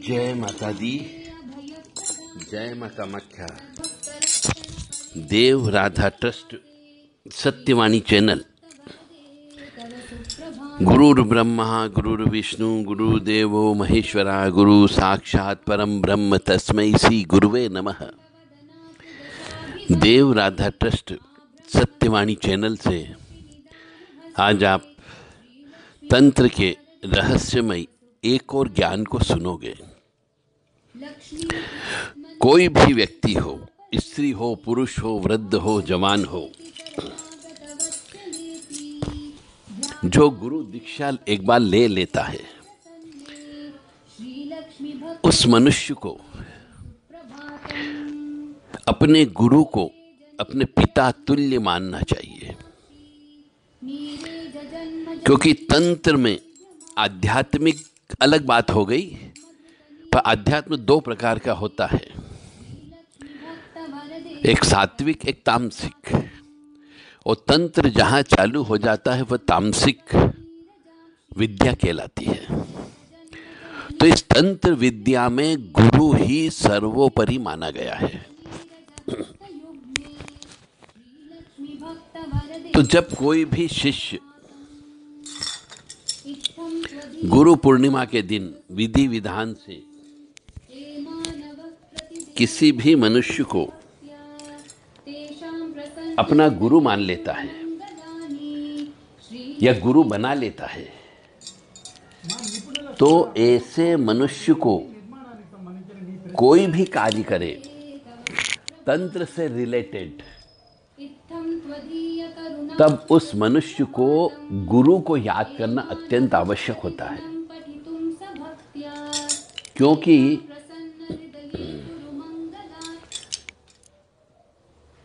जय माता दी, जय मां कामाख्या। देव राधा ट्रस्ट सत्यवाणी चैनल। गुरुर् ब्रह्मा गुरुर्विष्णु गुरुदेवो महेश्वरा, गुरु साक्षात परम ब्रह्म तस्मै श्री गुरुवे नमः। देव राधा ट्रस्ट सत्यवाणी चैनल से आज आप तंत्र के रहस्यमय एक और ज्ञान को सुनोगे। कोई भी व्यक्ति हो, स्त्री हो, पुरुष हो, वृद्ध हो, जवान हो, जो गुरु दीक्षा एक बार ले लेता है, उस मनुष्य को अपने गुरु को अपने पिता तुल्य मानना चाहिए। क्योंकि तंत्र में आध्यात्मिक अलग बात हो गई, पर अध्यात्म दो प्रकार का होता है, एक सात्विक एक तामसिक। और तंत्र जहां चालू हो जाता है वह तामसिक विद्या कहलाती है। तो इस तंत्र विद्या में गुरु ही सर्वोपरि माना गया है। तो जब कोई भी शिष्य गुरु पूर्णिमा के दिन विधि विधान से किसी भी मनुष्य को अपना गुरु मान लेता है या गुरु बना लेता है, तो ऐसे मनुष्य को कोई भी कार्य करे तंत्र से रिलेटेड, तब उस मनुष्य को गुरु को याद करना अत्यंत आवश्यक होता है। क्योंकि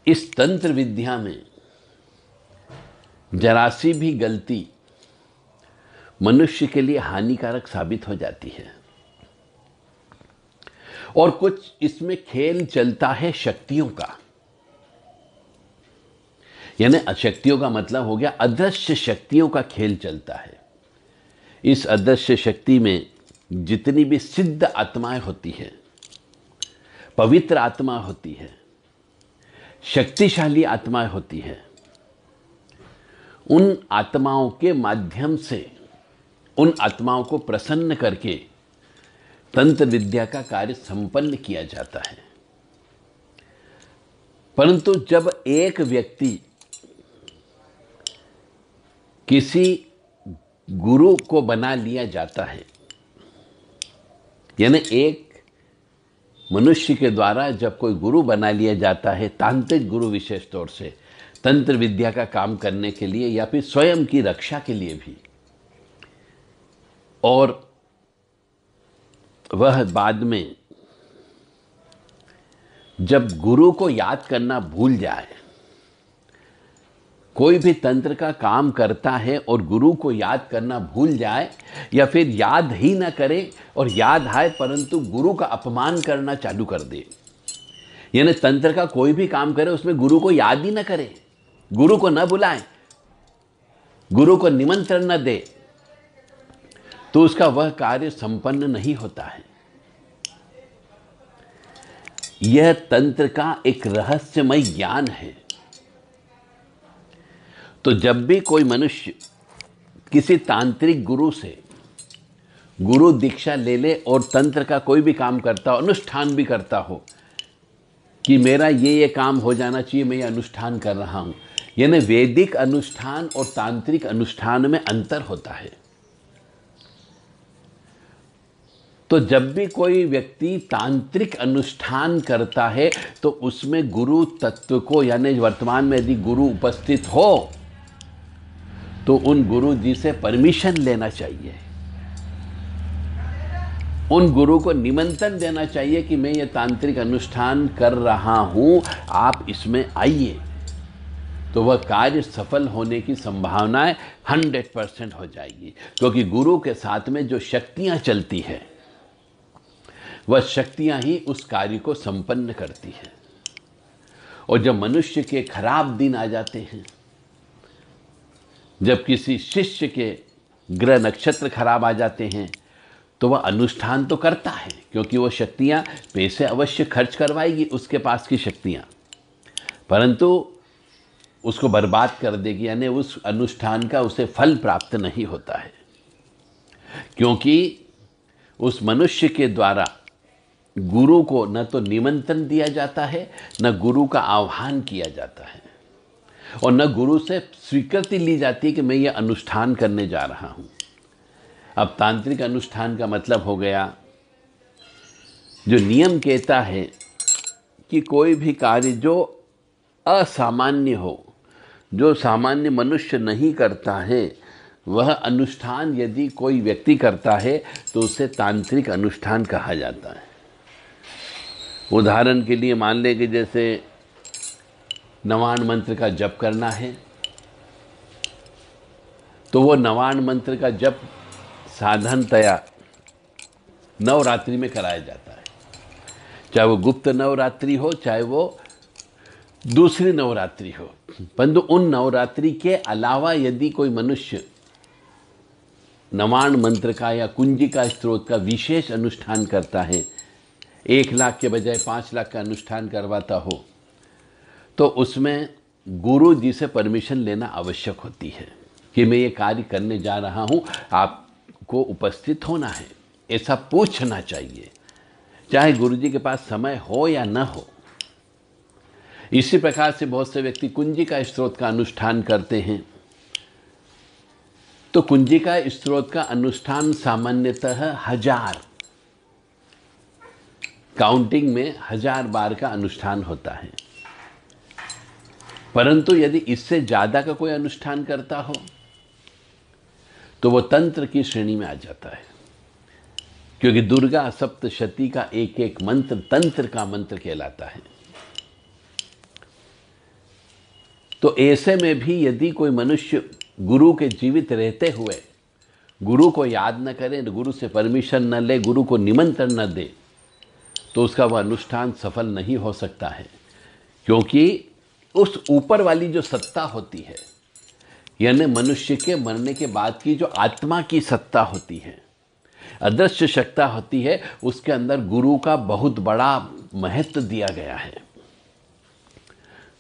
इस तंत्र विद्या में जरा सी भी गलती मनुष्य के लिए हानिकारक साबित हो जाती है। और कुछ इसमें खेल चलता है शक्तियों का, यानी अशक्तियों का मतलब हो गया अदृश्य शक्तियों का खेल चलता है। इस अदृश्य शक्ति में जितनी भी सिद्ध आत्माएं होती है, पवित्र आत्मा होती है, शक्तिशाली आत्माएं होती है, उन आत्माओं के माध्यम से उन आत्माओं को प्रसन्न करके तंत्र विद्या का कार्य संपन्न किया जाता है। परंतु जब एक व्यक्ति किसी गुरु को बना लिया जाता है, यानी एक मनुष्य के द्वारा जब कोई गुरु बना लिया जाता है, तांत्रिक गुरु विशेष तौर से तंत्र विद्या का काम करने के लिए या फिर स्वयं की रक्षा के लिए भी, और वह बाद में जब गुरु को याद करना भूल जाए, कोई भी तंत्र का काम करता है और गुरु को याद करना भूल जाए, या फिर याद ही ना करे और याद आए परंतु गुरु का अपमान करना चालू कर दे, यानी तंत्र का कोई भी काम करे उसमें गुरु को याद ही ना करे, गुरु को न बुलाए, गुरु को निमंत्रण न दे, तो उसका वह कार्य संपन्न नहीं होता है। यह तंत्र का एक रहस्यमय ज्ञान है। तो जब भी कोई मनुष्य किसी तांत्रिक गुरु से गुरु दीक्षा ले ले और तंत्र का कोई भी काम करता हो, अनुष्ठान भी करता हो कि मेरा ये काम हो जाना चाहिए, मैं ये अनुष्ठान कर रहा हूं, यानी वैदिक अनुष्ठान और तांत्रिक अनुष्ठान में अंतर होता है। तो जब भी कोई व्यक्ति तांत्रिक अनुष्ठान करता है तो उसमें गुरु तत्व को, यानी वर्तमान में यदि गुरु उपस्थित हो तो उन गुरु जी से परमिशन लेना चाहिए, उन गुरु को निमंत्रण देना चाहिए कि मैं ये तांत्रिक अनुष्ठान कर रहा हूं, आप इसमें आइए। तो वह कार्य सफल होने की संभावनाएं 100% हो जाएगी। क्योंकि गुरु के साथ में जो शक्तियां चलती है, वह शक्तियां ही उस कार्य को संपन्न करती है। और जब मनुष्य के खराब दिन आ जाते हैं, जब किसी शिष्य के ग्रह नक्षत्र खराब आ जाते हैं, तो वह अनुष्ठान तो करता है, क्योंकि वो शक्तियाँ पैसे अवश्य खर्च करवाएगी उसके पास की शक्तियाँ, परंतु उसको बर्बाद कर देगी, यानी उस अनुष्ठान का उसे फल प्राप्त नहीं होता है, क्योंकि उस मनुष्य के द्वारा गुरु को न तो निमंत्रण दिया जाता है, न गुरु का आह्वान किया जाता है, और न गुरु से स्वीकृति ली जाती है कि मैं ये अनुष्ठान करने जा रहा हूँ। अब तांत्रिक अनुष्ठान का मतलब हो गया, जो नियम कहता है कि कोई भी कार्य जो असामान्य हो, जो सामान्य मनुष्य नहीं करता है, वह अनुष्ठान यदि कोई व्यक्ति करता है तो उसे तांत्रिक अनुष्ठान कहा जाता है। उदाहरण के लिए मान लें कि जैसे नवान मंत्र का जप करना है, तो वो नवान मंत्र का जप साधारणतया नवरात्रि में कराया जाता है, चाहे वो गुप्त नवरात्रि हो, चाहे वो दूसरी नवरात्रि हो, परंतु उन नवरात्रि के अलावा यदि कोई मनुष्य नवान मंत्र का या कुंजिका स्त्रोत का विशेष अनुष्ठान करता है, 1 लाख के बजाय 5 लाख का अनुष्ठान करवाता हो, तो उसमें गुरु जी से परमिशन लेना आवश्यक होती है कि मैं ये कार्य करने जा रहा हूँ, आपको उपस्थित होना है, ऐसा पूछना चाहिए, चाहे गुरु जी के पास समय हो या न हो। इसी प्रकार से बहुत से व्यक्ति कुंजिका स्त्रोत का अनुष्ठान करते हैं, तो कुंजिका स्त्रोत का अनुष्ठान सामान्यतः 1000 काउंटिंग में 1000 बार का अनुष्ठान होता है, परंतु यदि इससे ज्यादा का कोई अनुष्ठान करता हो तो वो तंत्र की श्रेणी में आ जाता है, क्योंकि दुर्गा सप्तशती का एक एक मंत्र तंत्र का मंत्र कहलाता है। तो ऐसे में भी यदि कोई मनुष्य गुरु के जीवित रहते हुए गुरु को याद न करे, गुरु से परमिशन न ले, गुरु को निमंत्रण न दे, तो उसका वह अनुष्ठान सफल नहीं हो सकता है, क्योंकि उस ऊपर वाली जो सत्ता होती है, यानी मनुष्य के मरने के बाद की जो आत्मा की सत्ता होती है, अदृश्य शक्ति होती है, उसके अंदर गुरु का बहुत बड़ा महत्व दिया गया है,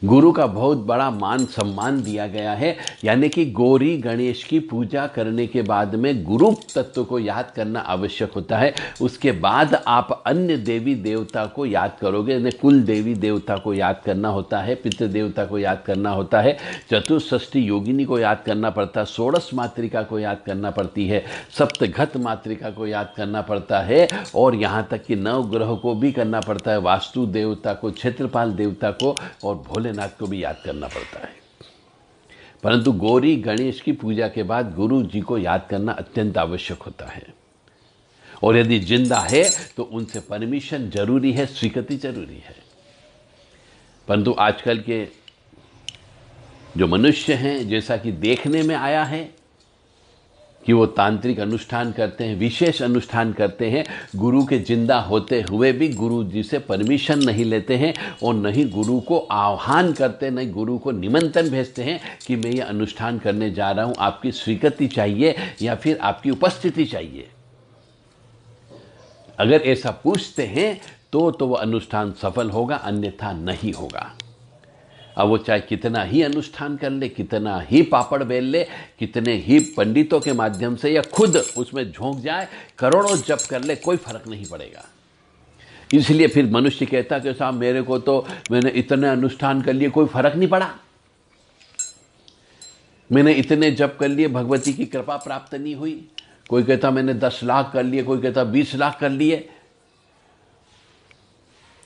गुरु का बहुत बड़ा मान सम्मान दिया गया है। यानी कि गौरी गणेश की पूजा करने के बाद में गुरु तत्व को याद करना आवश्यक होता है, उसके बाद आप अन्य देवी देवता को याद करोगे, यानी कुल देवी देवता को याद करना होता है, पितृ देवता को याद करना होता है, चतुष्षष्ठी योगिनी को याद करना पड़ता है, षोडश मातृका को याद करना पड़ती है, सप्तघत मातृका को याद करना पड़ता है, और यहाँ तक कि नवग्रह को भी करना पड़ता है, वास्तु देवता को, क्षेत्रपाल देवता को और भोलेनाथ को भी याद करना पड़ता है। परंतु गौरी गणेश की पूजा के बाद गुरु जी को याद करना अत्यंत आवश्यक होता है, और यदि जिंदा है तो उनसे परमिशन जरूरी है, स्वीकृति जरूरी है। परंतु आजकल के जो मनुष्य हैं, जैसा कि देखने में आया है कि वो तांत्रिक अनुष्ठान करते हैं, विशेष अनुष्ठान करते हैं, गुरु के जिंदा होते हुए भी गुरु जी से परमिशन नहीं लेते हैं, और नहीं गुरु को आह्वान करते, नहीं गुरु को निमंत्रण भेजते हैं कि मैं ये अनुष्ठान करने जा रहा हूँ, आपकी स्वीकृति चाहिए या फिर आपकी उपस्थिति चाहिए। अगर ऐसा पूछते हैं तो वो अनुष्ठान सफल होगा, अन्यथा नहीं होगा। अब वो चाहे कितना ही अनुष्ठान कर ले, कितना ही पापड़ बेल ले, कितने ही पंडितों के माध्यम से या खुद उसमें झोंक जाए, करोड़ों जप कर ले, कोई फर्क नहीं पड़ेगा। इसलिए फिर मनुष्य कहता कि साहब मेरे को तो, मैंने इतने अनुष्ठान कर लिए, कोई फर्क नहीं पड़ा, मैंने इतने जप कर लिए, भगवती की कृपा प्राप्त नहीं हुई। कोई कहता मैंने 10 लाख कर लिए, कोई कहता 20 लाख कर लिए।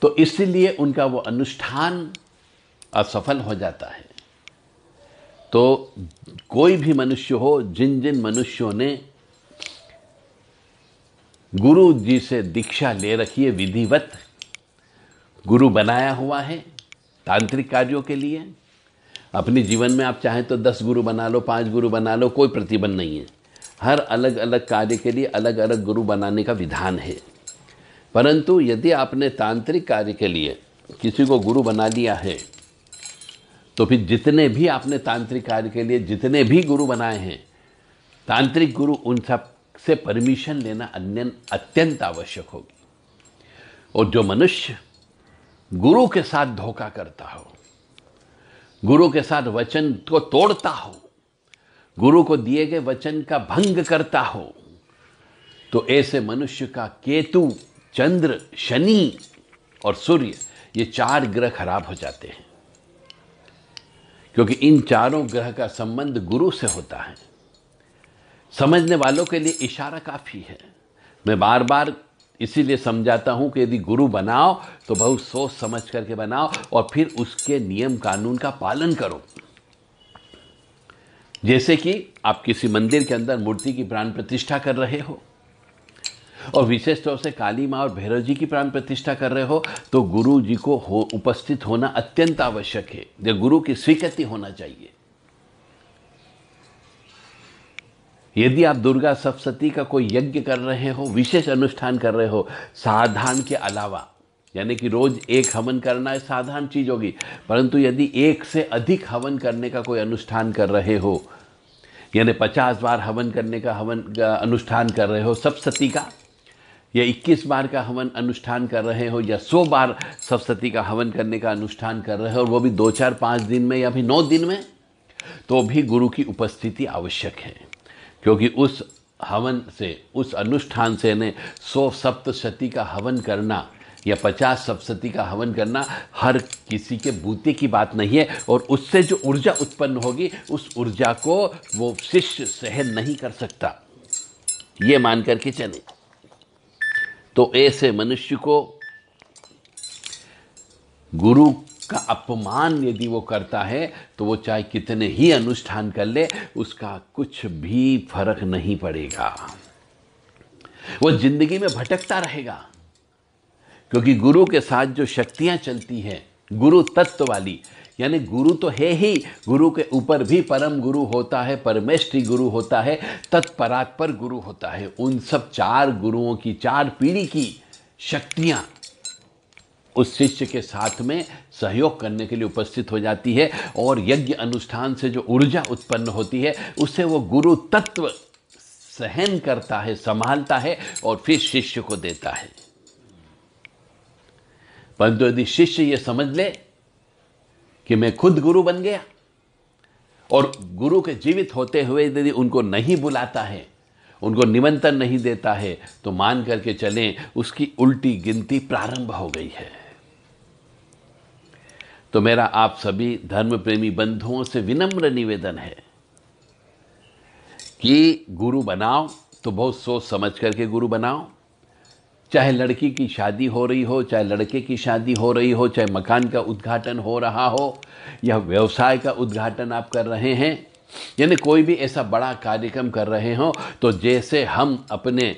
तो इसलिए उनका वो अनुष्ठान असफल हो जाता है। तो कोई भी मनुष्य हो, जिन जिन मनुष्यों ने गुरु जी से दीक्षा ले रखी है, विधिवत गुरु बनाया हुआ है तांत्रिक कार्यों के लिए, अपने जीवन में आप चाहें तो 10 गुरु बना लो, 5 गुरु बना लो, कोई प्रतिबंध नहीं है। हर अलग अलग कार्य के लिए अलग अलग गुरु बनाने का विधान है। परंतु यदि आपने तांत्रिक कार्य के लिए किसी को गुरु बना लिया है, तो फिर जितने भी आपने तांत्रिक कार्य के लिए जितने भी गुरु बनाए हैं, तांत्रिक गुरु, उन सब से परमिशन लेना अत्यंत आवश्यक होगी। और जो मनुष्य गुरु के साथ धोखा करता हो, गुरु के साथ वचन को तोड़ता हो, गुरु को दिए गए वचन का भंग करता हो, तो ऐसे मनुष्य का केतु, चंद्र, शनि और सूर्य, ये 4 ग्रह खराब हो जाते हैं, क्योंकि इन चारों ग्रह का संबंध गुरु से होता है। समझने वालों के लिए इशारा काफी है। मैं बार बार इसीलिए समझाता हूं कि यदि गुरु बनाओ तो बहुत सोच समझ करके बनाओ और फिर उसके नियम कानून का पालन करो। जैसे कि आप किसी मंदिर के अंदर मूर्ति की प्राण प्रतिष्ठा कर रहे हो और विशेष तौर से काली माँ और भैरव जी की प्राण प्रतिष्ठा कर रहे हो, तो गुरु जी को उपस्थित होना अत्यंत आवश्यक है। जो गुरु की स्वीकृति होना चाहिए। यदि आप दुर्गा सप्तशती का कोई यज्ञ कर रहे हो, विशेष अनुष्ठान कर रहे हो, साधारण के अलावा, यानी कि रोज 1 हवन करना है, साधारण चीज होगी, परंतु यदि 1 से अधिक हवन करने का कोई अनुष्ठान कर रहे हो, यानी 50 बार हवन करने का अनुष्ठान कर रहे हो सप्तशती का, या 21 बार का हवन अनुष्ठान कर रहे हो, या 100 बार सप्तशती का हवन करने का अनुष्ठान कर रहे हो, और वो भी 2, 4, 5 दिन में या फिर 9 दिन में, तो भी गुरु की उपस्थिति आवश्यक है। क्योंकि उस हवन से, उस अनुष्ठान से ने 100 सप्तशती का हवन करना या 50 सप्तशती का हवन करना हर किसी के बूते की बात नहीं है। और उससे जो ऊर्जा उत्पन्न होगी, उस ऊर्जा को वो शिष्य सहन नहीं कर सकता, ये मान करके चले। तो ऐसे मनुष्य को गुरु का अपमान यदि वो करता है, तो वो चाहे कितने ही अनुष्ठान कर ले, उसका कुछ भी फर्क नहीं पड़ेगा। वो जिंदगी में भटकता रहेगा, क्योंकि गुरु के साथ जो शक्तियां चलती हैं, गुरु तत्व वाली, यानी गुरु तो है ही, गुरु के ऊपर भी परम गुरु होता है, परमेष्ठी गुरु होता है, तत्परात्पर गुरु होता है। उन सब 4 गुरुओं की 4 पीढ़ी की शक्तियां उस शिष्य के साथ में सहयोग करने के लिए उपस्थित हो जाती है, और यज्ञ अनुष्ठान से जो ऊर्जा उत्पन्न होती है, उससे वो गुरु तत्व सहन करता है, संभालता है और फिर शिष्य को देता है। परंतु यदि शिष्य ये समझ ले कि मैं खुद गुरु बन गया, और गुरु के जीवित होते हुए यदि उनको नहीं बुलाता है, उनको निमंत्रण नहीं देता है, तो मान करके चलें उसकी उल्टी गिनती प्रारंभ हो गई है। तो मेरा आप सभी धर्म प्रेमी बंधुओं से विनम्र निवेदन है कि गुरु बनाओ तो बहुत सोच समझ करके गुरु बनाओ। चाहे लड़की की शादी हो रही हो, चाहे लड़के की शादी हो रही हो, चाहे मकान का उद्घाटन हो रहा हो या व्यवसाय का उद्घाटन आप कर रहे हैं, यानी कोई भी ऐसा बड़ा कार्यक्रम कर रहे हो, तो जैसे हम अपने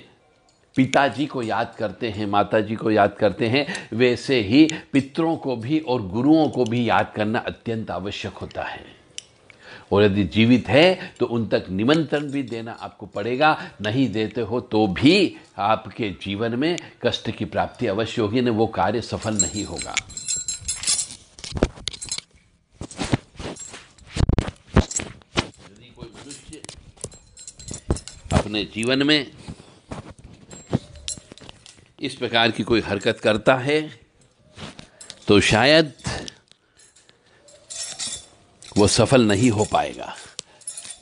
पिताजी को याद करते हैं, माताजी को याद करते हैं, वैसे ही पितरों को भी और गुरुओं को भी याद करना अत्यंत आवश्यक होता है। और यदि जीवित है तो उन तक निमंत्रण भी देना आपको पड़ेगा। नहीं देते हो तो भी आपके जीवन में कष्ट की प्राप्ति अवश्य होगी, न वो कार्य सफल नहीं होगा। यदि कोई मनुष्य अपने जीवन में इस प्रकार की कोई हरकत करता है, तो शायद वो सफल नहीं हो पाएगा।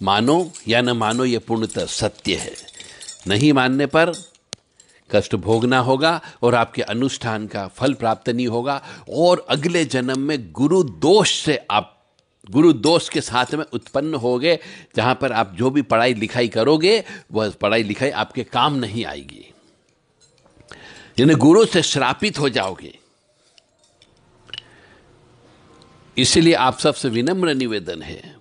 मानो या न मानो, ये पूर्णतः सत्य है। नहीं मानने पर कष्ट भोगना होगा और आपके अनुष्ठान का फल प्राप्त नहीं होगा, और अगले जन्म में गुरु दोष के साथ में उत्पन्न होगे, जहां पर आप जो भी पढ़ाई लिखाई करोगे वह पढ़ाई लिखाई आपके काम नहीं आएगी, यानी गुरु से श्रापित हो जाओगे। इसलिए आप सबसे विनम्र निवेदन है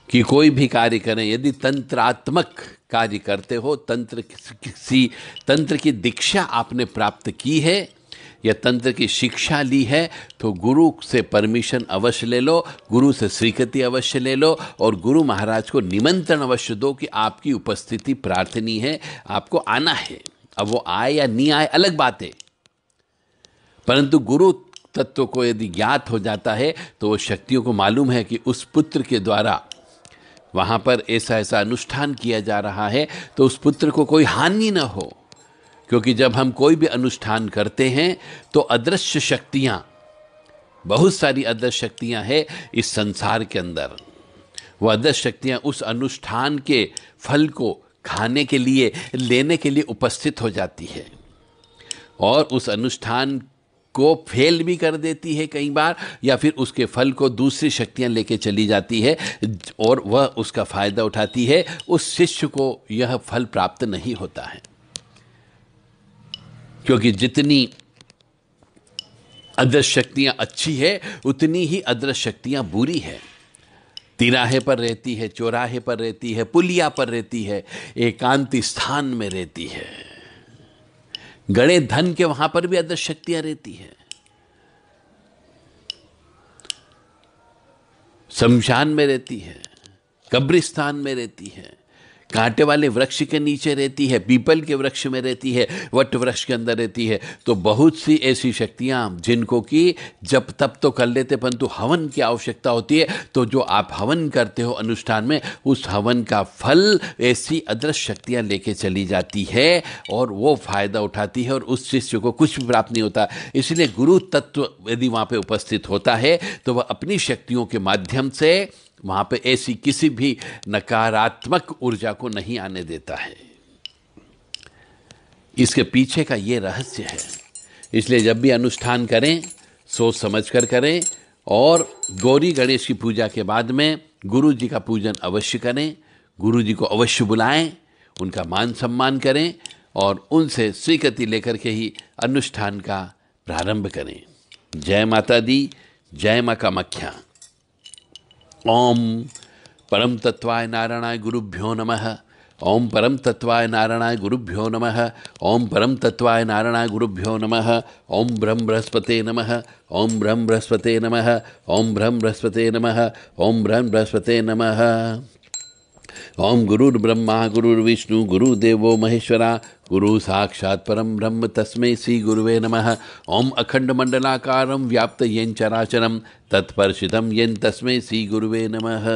कि कोई भी कार्य करें, यदि तंत्रात्मक कार्य करते हो, तंत्र की दीक्षा आपने प्राप्त की है या तंत्र की शिक्षा ली है, तो गुरु से परमिशन अवश्य ले लो, गुरु से स्वीकृति अवश्य ले लो, और गुरु महाराज को निमंत्रण अवश्य दो कि आपकी उपस्थिति प्रार्थनीय है, आपको आना है। अब वो आए या नहीं आए अलग बात है, परंतु गुरु तत्व को यदि ज्ञात हो जाता है तो वो शक्तियों को मालूम है कि उस पुत्र के द्वारा वहाँ पर ऐसा ऐसा अनुष्ठान किया जा रहा है, तो उस पुत्र को कोई हानि न हो। क्योंकि जब हम कोई भी अनुष्ठान करते हैं तो अदृश्य शक्तियाँ, बहुत सारी अदृश्य शक्तियाँ हैं इस संसार के अंदर। वो अदृश्य शक्तियाँ उस अनुष्ठान के फल को खाने के लिए, लेने के लिए उपस्थित हो जाती है और उस अनुष्ठान को फेल भी कर देती है कई बार, या फिर उसके फल को दूसरी शक्तियां लेके चली जाती है और वह उसका फायदा उठाती है। उस शिष्य को यह फल प्राप्त नहीं होता है, क्योंकि जितनी अदृश्य शक्तियां अच्छी है उतनी ही अदृश्य शक्तियां बुरी है। तिराहे पर रहती है, चौराहे पर रहती है, पुलिया पर रहती है, एकांत स्थान में रहती है। गड़े धन के वहां पर भी अदृश्य शक्तियां रहती है। शमशान में रहती है, कब्रिस्तान में रहती है, कांटे वाले वृक्ष के नीचे रहती है, पीपल के वृक्ष में रहती है, वट वृक्ष के अंदर रहती है। तो बहुत सी ऐसी शक्तियां जिनको कि जब तब तो कर लेते, परंतु हवन की आवश्यकता होती है। तो जो आप हवन करते हो अनुष्ठान में, उस हवन का फल ऐसी अदृश्य शक्तियां लेके चली जाती है और वो फायदा उठाती है और उस शिष्य को कुछ भी प्राप्त नहीं होता। इसलिए गुरु तत्व यदि वहाँ पे उपस्थित होता है तो वह अपनी शक्तियों के माध्यम से वहाँ पे ऐसी किसी भी नकारात्मक ऊर्जा को नहीं आने देता है। इसके पीछे का ये रहस्य है। इसलिए जब भी अनुष्ठान करें सोच समझ कर करें, और गौरी गणेश की पूजा के बाद में गुरु जी का पूजन अवश्य करें, गुरु जी को अवश्य बुलाएं, उनका मान सम्मान करें और उनसे स्वीकृति लेकर के ही अनुष्ठान का प्रारंभ करें। जय माता दी, जय माँ कामाख्या। ओम परम तत्वाय नारायणाय गुरुभ्यो नमः। ओम परम तत्वाय नारायणाय गुरुभ्यो नमः। ओम परम तत्वाय नारायणाय गुरुभ्यो नमः। ओम ब्रह्म बृहस्पते नमः। ओम ब्रह्म बृहस्पते नमः। ओम ब्रह्म बृहस्पते नमः। ओम ब्रह्म बृहस्पते नमः। ओम गुरुर्ब्रह्मा गुरुर्विष्णु गुरुदेवो महेश्वरा गुरु साक्षात् परम ब्रह्म तस्मै श्री गुरुवे नमः। ओम अखंड मंडलाकारं व्याप्त येन चराचरं तत्पर्शितं येन तस्मै श्री गुरुवे नमः।